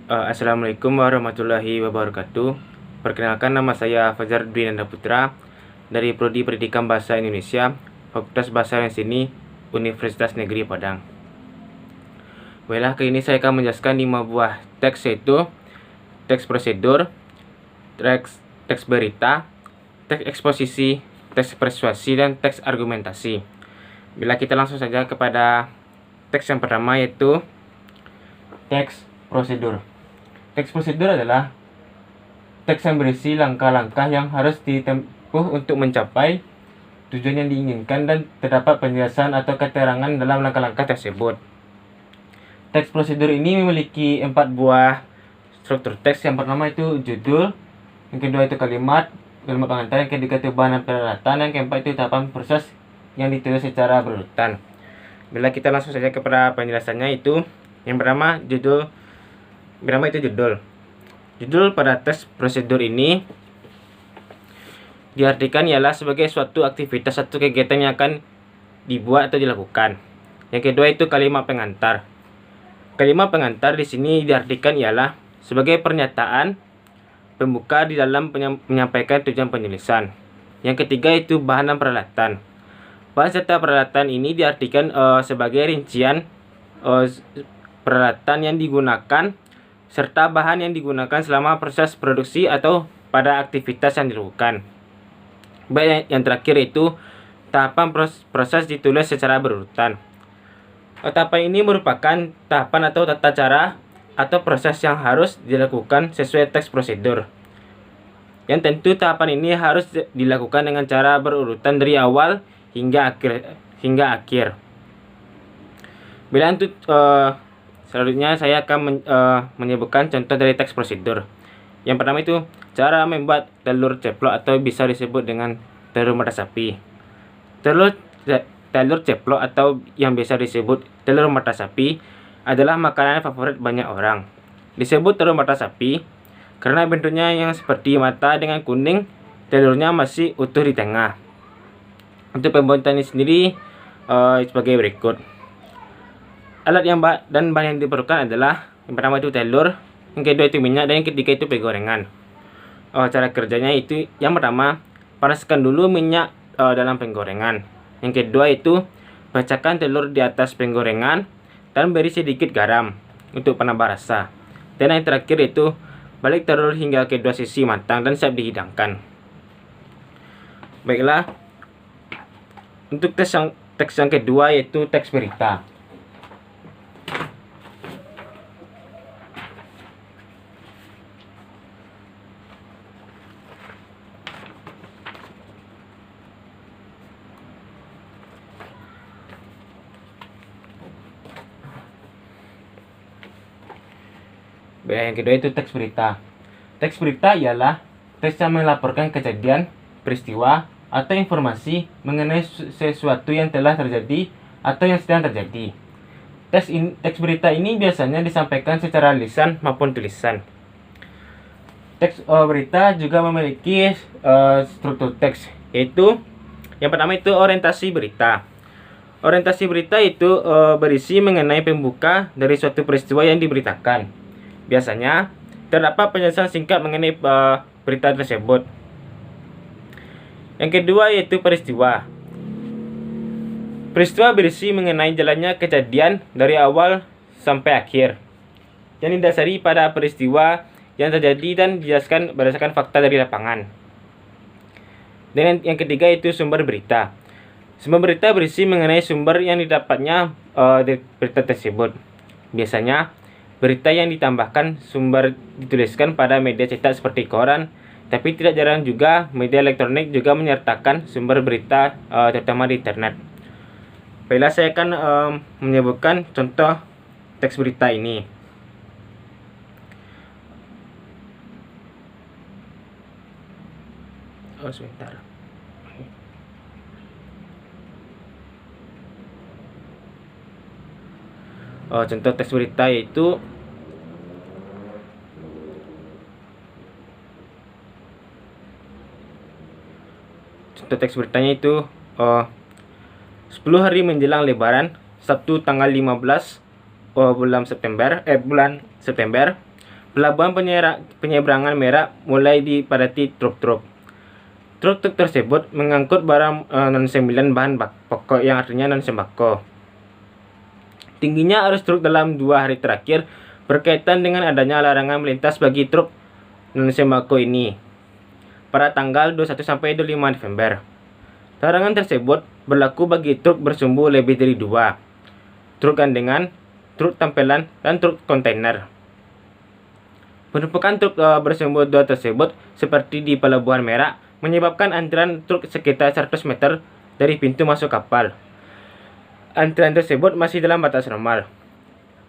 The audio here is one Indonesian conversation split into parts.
Assalamualaikum warahmatullahi wabarakatuh. Perkenalkan, nama saya Fajar Dwi Nanda Putra dari Prodi Pendidikan Bahasa Indonesia, Fakultas Bahasa dan Seni, Universitas Negeri Padang. Baiklah, kali ini saya akan menjelaskan 5 buah teks, yaitu teks prosedur, teks berita, teks eksposisi, teks persuasi, dan teks argumentasi. Bila kita langsung saja kepada teks yang pertama, yaitu teks prosedur. Teks prosedur adalah teks yang berisi langkah-langkah yang harus ditempuh untuk mencapai tujuan yang diinginkan dan terdapat penjelasan atau keterangan dalam langkah-langkah tersebut. Teks prosedur ini memiliki 4 buah struktur teks. Yang pertama itu judul, yang kedua itu kalimat pengantar, yang ketiga itu bahan dan peralatan, yang keempat itu tahapan proses yang ditulis secara berurutan. Bila kita langsung saja kepada penjelasannya, itu yang pertama judul. Judul pada teks prosedur ini diartikan ialah sebagai suatu aktivitas atau kegiatan yang akan dibuat atau dilakukan. Yang kedua itu kalimat pengantar. Kalimat pengantar di sini diartikan ialah sebagai pernyataan pembuka di dalam menyampaikan tujuan penulisan. Yang ketiga itu bahan dan peralatan. Bahan serta peralatan ini diartikan sebagai rincian peralatan yang digunakan serta bahan yang digunakan selama proses produksi atau pada aktivitas yang dilakukan. Baik, yang terakhir itu tahapan proses ditulis secara berurutan. Tahapan ini merupakan tahapan atau tata cara atau proses yang harus dilakukan sesuai teks prosedur. Yang tentu tahapan ini harus dilakukan dengan cara berurutan dari awal hingga akhir. Bila untuk selanjutnya saya akan menyebutkan contoh dari teks prosedur. Yang pertama itu cara membuat telur ceplok atau bisa disebut dengan telur mata sapi. Telur ceplok atau yang biasa disebut telur mata sapi adalah makanan favorit banyak orang. Disebut telur mata sapi karena bentuknya yang seperti mata dengan kuning, telurnya masih utuh di tengah. Untuk pembuatannya sendiri sebagai berikut. Alat dan bahan yang diperlukan adalah yang pertama itu telur, yang kedua itu minyak, dan yang ketiga itu penggorengan. Cara kerjanya itu yang pertama, panaskan dulu minyak dalam penggorengan. Yang kedua itu pecahkan telur di atas penggorengan dan beri sedikit garam untuk penambah rasa. Dan yang terakhir itu balik telur hingga kedua sisi matang dan siap dihidangkan. Baiklah, untuk teks yang kedua yaitu teks berita. Yang kedua itu teks berita. Teks berita ialah teks yang melaporkan kejadian, peristiwa, atau informasi mengenai sesuatu yang telah terjadi atau yang sedang terjadi. Teks berita ini biasanya disampaikan secara lisan maupun tulisan. Teks berita juga memiliki struktur teks, yaitu yang pertama itu orientasi berita. Orientasi berita itu berisi mengenai pembuka dari suatu peristiwa yang diberitakan. Biasanya terdapat penjelasan singkat mengenai berita tersebut. Yang kedua yaitu peristiwa. Peristiwa berisi mengenai jalannya kejadian dari awal sampai akhir, yang didasari pada peristiwa yang terjadi dan dijelaskan berdasarkan fakta dari lapangan. Dan yang ketiga itu sumber berita. Sumber berita berisi mengenai sumber yang didapatnya dari berita tersebut. Biasanya berita yang ditambahkan sumber dituliskan pada media cetak seperti koran, tapi tidak jarang juga media elektronik juga menyertakan sumber berita, terutama di internet. Baiklah, saya akan menyebutkan contoh teks berita ini. Sebentar. Contoh teks berita yaitu teks beritanya itu 10 hari menjelang Lebaran, Sabtu tanggal 15 bulan September, Pelabuhan penyeberangan Merak mulai dipadati truk-truk. Truk-truk tersebut mengangkut barang non-sembilan bahan pokok yang artinya non-sembako. Tingginya arus truk dalam 2 hari terakhir berkaitan dengan adanya larangan melintas bagi truk non-sembako ini pada tanggal 21 sampai 25 November. Larangan tersebut berlaku bagi truk bersumbu lebih dari 2, truk gandengan, truk tampelan, dan truk kontainer. Penumpukan truk bersumbu 2 tersebut seperti di Pelabuhan Merak menyebabkan antrian truk sekitar 100 meter dari pintu masuk kapal. Antrian tersebut masih dalam batas normal.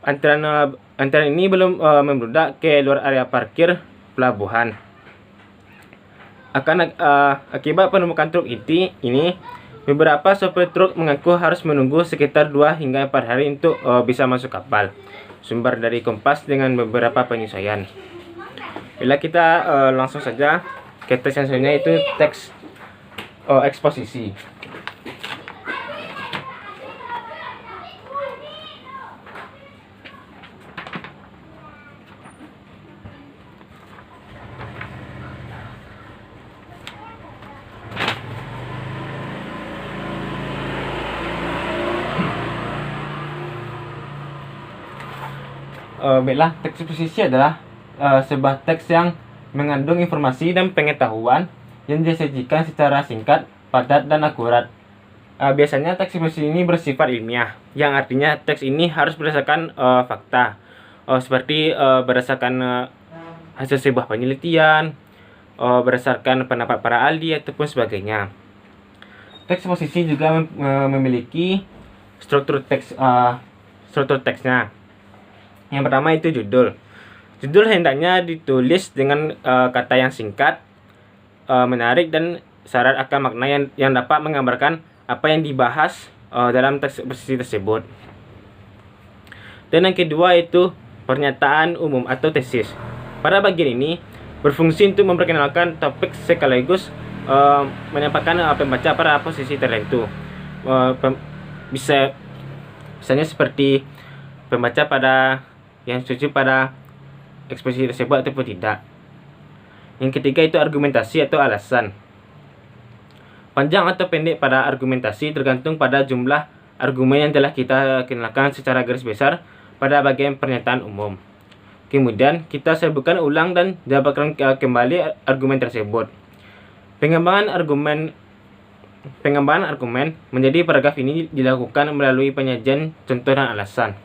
Antrian ini belum membludak ke luar area parkir pelabuhan. Akibat penumpukan truk ini, beberapa sopir truk mengaku harus menunggu sekitar 2 hingga 4 hari untuk bisa masuk kapal. Sumber dari Kompas dengan beberapa penyesuaian. Bila kita langsung saja ke teks yang selanjutnya, itu teks eksposisi. Baiklah, teks eksposisi adalah sebuah teks yang mengandung informasi dan pengetahuan yang disajikan secara singkat, padat, dan akurat. Biasanya teks eksposisi ini bersifat ilmiah, yang artinya teks ini harus berdasarkan fakta, seperti berdasarkan hasil sebuah penelitian, berdasarkan pendapat para ahli, ataupun sebagainya. Teks eksposisi juga memiliki struktur teksnya. Yang pertama itu judul. Judul hendaknya ditulis dengan kata yang singkat, menarik, dan syarat akan makna yang dapat menggambarkan apa yang dibahas dalam teks eksposisi tersebut. Dan yang kedua itu pernyataan umum atau tesis. Pada bagian ini berfungsi untuk memperkenalkan topik sekaligus menyampaikan pembaca pada posisi tertentu. Misalnya seperti pembaca yang setuju pada eksposisi tersebut ataupun tidak. Yang ketiga itu argumentasi atau alasan. Panjang atau pendek pada argumentasi tergantung pada jumlah argumen yang telah kita kenalkan secara garis besar pada bagian pernyataan umum. Kemudian kita sebutkan ulang dan jabarkan kembali argumen tersebut. Pengembangan argumen menjadi paragraf ini dilakukan melalui penyajian contoh dan alasan.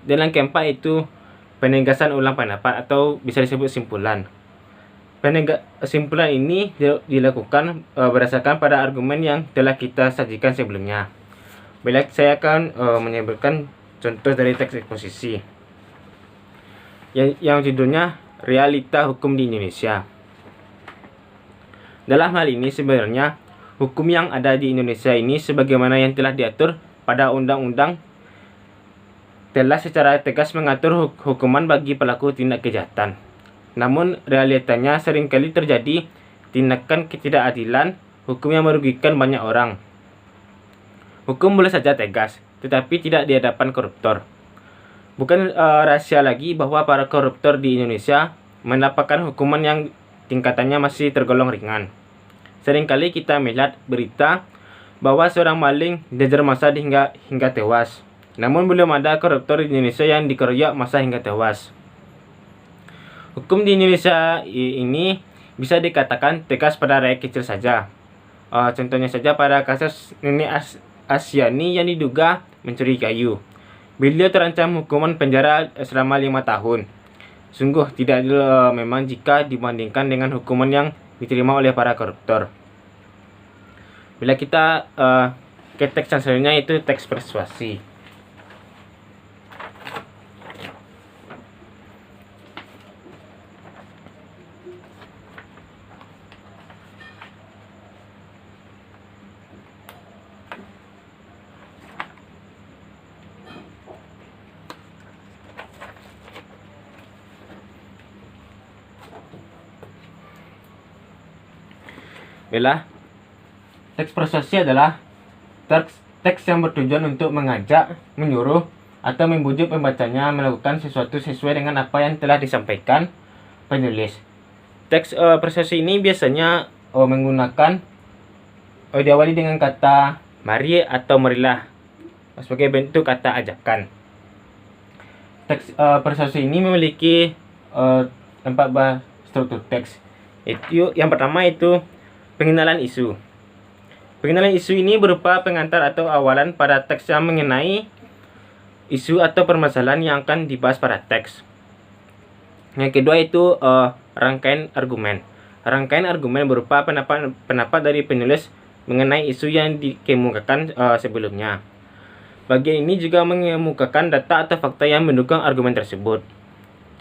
Dan yang keempat itu penegasan ulang pendapat atau bisa disebut simpulan. Simpulan ini dilakukan berdasarkan pada argumen yang telah kita sajikan sebelumnya. Bila saya akan menyebutkan contoh dari teks eksposisi yang judulnya Realita Hukum di Indonesia. Dalam hal ini sebenarnya hukum yang ada di Indonesia ini sebagaimana yang telah diatur pada undang-undang telah secara tegas mengatur hukuman bagi pelaku tindak kejahatan. Namun realitanya seringkali terjadi tindakan ketidakadilan hukum yang merugikan banyak orang. Hukum boleh saja tegas, tetapi tidak di hadapan koruptor. Bukan rahasia lagi bahwa para koruptor di Indonesia mendapatkan hukuman yang tingkatannya masih tergolong ringan. Seringkali kita melihat berita bahwa seorang maling dijerat masa hingga tewas. Namun belum ada koruptor di Indonesia yang dikeroyok masa hingga tewas. Hukum di Indonesia ini bisa dikatakan tegas pada rakyat kecil saja. Contohnya saja pada kasus Nenek Asyani yang diduga mencuri kayu. Beliau terancam hukuman penjara selama 5 tahun. Sungguh tidak adil memang jika dibandingkan dengan hukuman yang diterima oleh para koruptor. Bila kita ke teks yang selanjutnya itu teks persuasi. Baiklah, teks persuasi adalah teks yang bertujuan untuk mengajak, menyuruh, atau membujuk pembacanya melakukan sesuatu sesuai dengan apa yang telah disampaikan penulis. Teks persuasi ini biasanya menggunakan diawali dengan kata mari atau marilah sebagai bentuk kata ajakan. Teks persuasi ini memiliki 4 buah struktur teks. Itu yang pertama itu pengenalan isu. Pengenalan isu ini berupa pengantar atau awalan pada teks yang mengenai isu atau permasalahan yang akan dibahas pada teks. Yang kedua itu rangkaian argumen. Rangkaian argumen berupa pendapat dari penulis mengenai isu yang dikemukakan sebelumnya. Bagian ini juga mengemukakan data atau fakta yang mendukung argumen tersebut.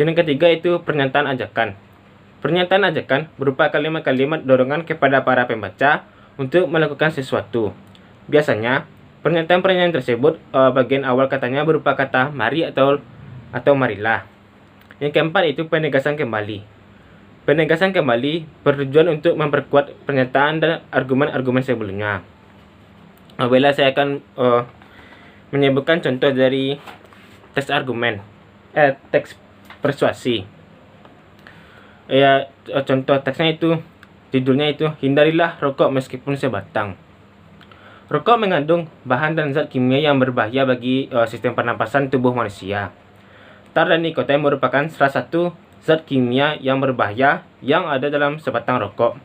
Dan yang ketiga itu pernyataan ajakan. Pernyataan ajakan berupa kalimat-kalimat dorongan kepada para pembaca untuk melakukan sesuatu. Biasanya, pernyataan-pernyataan tersebut bagian awal katanya berupa kata mari atau marilah. Yang keempat itu penegasan kembali. Penegasan kembali bertujuan untuk memperkuat pernyataan dan argumen-argumen sebelumnya. Bila saya akan menyebutkan contoh dari teks argumen, teks persuasi. Contoh teksnya itu, judulnya itu hindarilah rokok meskipun sebatang. Rokok mengandung bahan dan zat kimia yang berbahaya bagi sistem pernapasan tubuh manusia. Tar dan nikotin merupakan salah satu zat kimia yang berbahaya yang ada dalam sebatang rokok.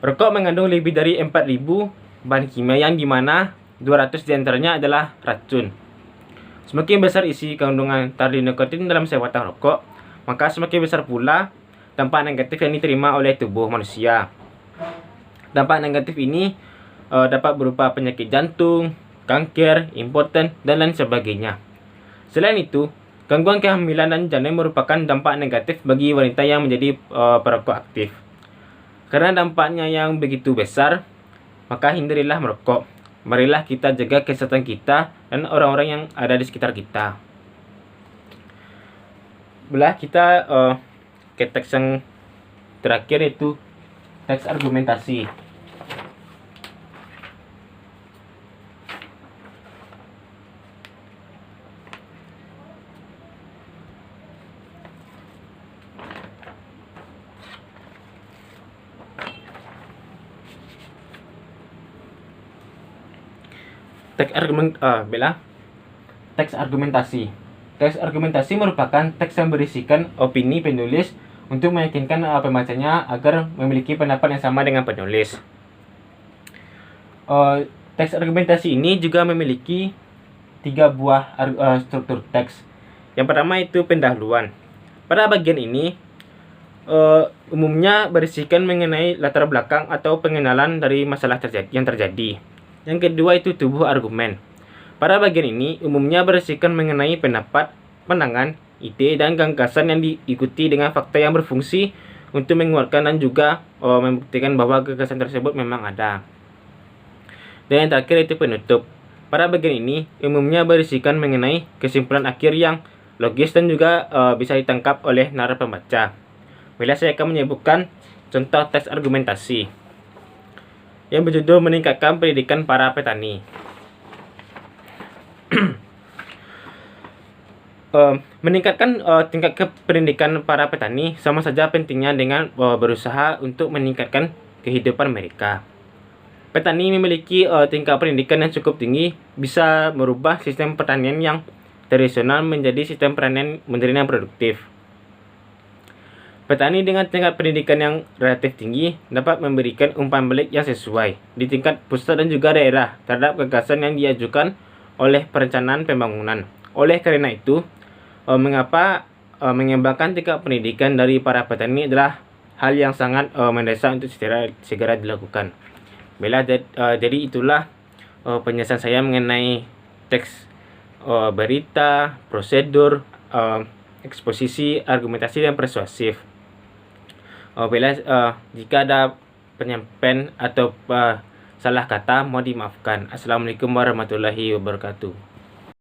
Rokok mengandung lebih dari 4.000 bahan kimia yang dimana 200 diantaranya adalah racun. Semakin besar isi kandungan tar dan nikotin dalam sebatang rokok, maka semakin besar pula dampak negatif yang diterima oleh tubuh manusia. Dampak negatif ini dapat berupa penyakit jantung, kanker, impoten, dan lain sebagainya. Selain itu, gangguan kehamilan dan janin merupakan dampak negatif bagi wanita yang menjadi perokok aktif. Karena dampaknya yang begitu besar, maka hindarilah merokok. Marilah kita jaga kesehatan kita dan orang-orang yang ada di sekitar kita. Belah kita ke teks yang terakhir, yaitu teks argumentasi. Teks argumentasi. Teks argumentasi merupakan teks yang berisikan opini penulis untuk meyakinkan pembacanya agar memiliki pendapat yang sama dengan penulis. Teks argumentasi ini juga memiliki 3 buah struktur teks. Yang pertama itu pendahuluan. Pada bagian ini umumnya berisikan mengenai latar belakang atau pengenalan dari masalah yang terjadi. Yang kedua itu tubuh argumen. Pada bagian ini umumnya berisikan mengenai pendapat, pandangan, ide, dan gagasan yang diikuti dengan fakta yang berfungsi untuk menguatkan dan juga membuktikan bahwa gagasan tersebut memang ada. Dan yang terakhir itu penutup. Pada bagian ini umumnya berisikan mengenai kesimpulan akhir yang logis dan juga bisa ditangkap oleh nalar pembaca. Bila saya akan menyebutkan contoh teks argumentasi yang berjudul meningkatkan pendidikan para petani. Meningkatkan tingkat pendidikan para petani sama saja pentingnya dengan berusaha untuk meningkatkan kehidupan mereka. Petani memiliki tingkat pendidikan yang cukup tinggi bisa merubah sistem pertanian yang tradisional menjadi sistem pertanian modern yang produktif. Petani dengan tingkat pendidikan yang relatif tinggi dapat memberikan umpan balik yang sesuai di tingkat pusat dan juga daerah terhadap gagasan yang diajukan oleh perencanaan pembangunan. Oleh karena itu, mengapa mengembangkan tingkat pendidikan dari para petani adalah hal yang sangat mendesak untuk segera dilakukan. Jadi itulah penjelasan saya mengenai teks berita, prosedur, eksposisi, argumentasi, dan persuasif. Jika ada penyampaian atau salah kata, mohon dimaafkan. Assalamualaikum warahmatullahi wabarakatuh.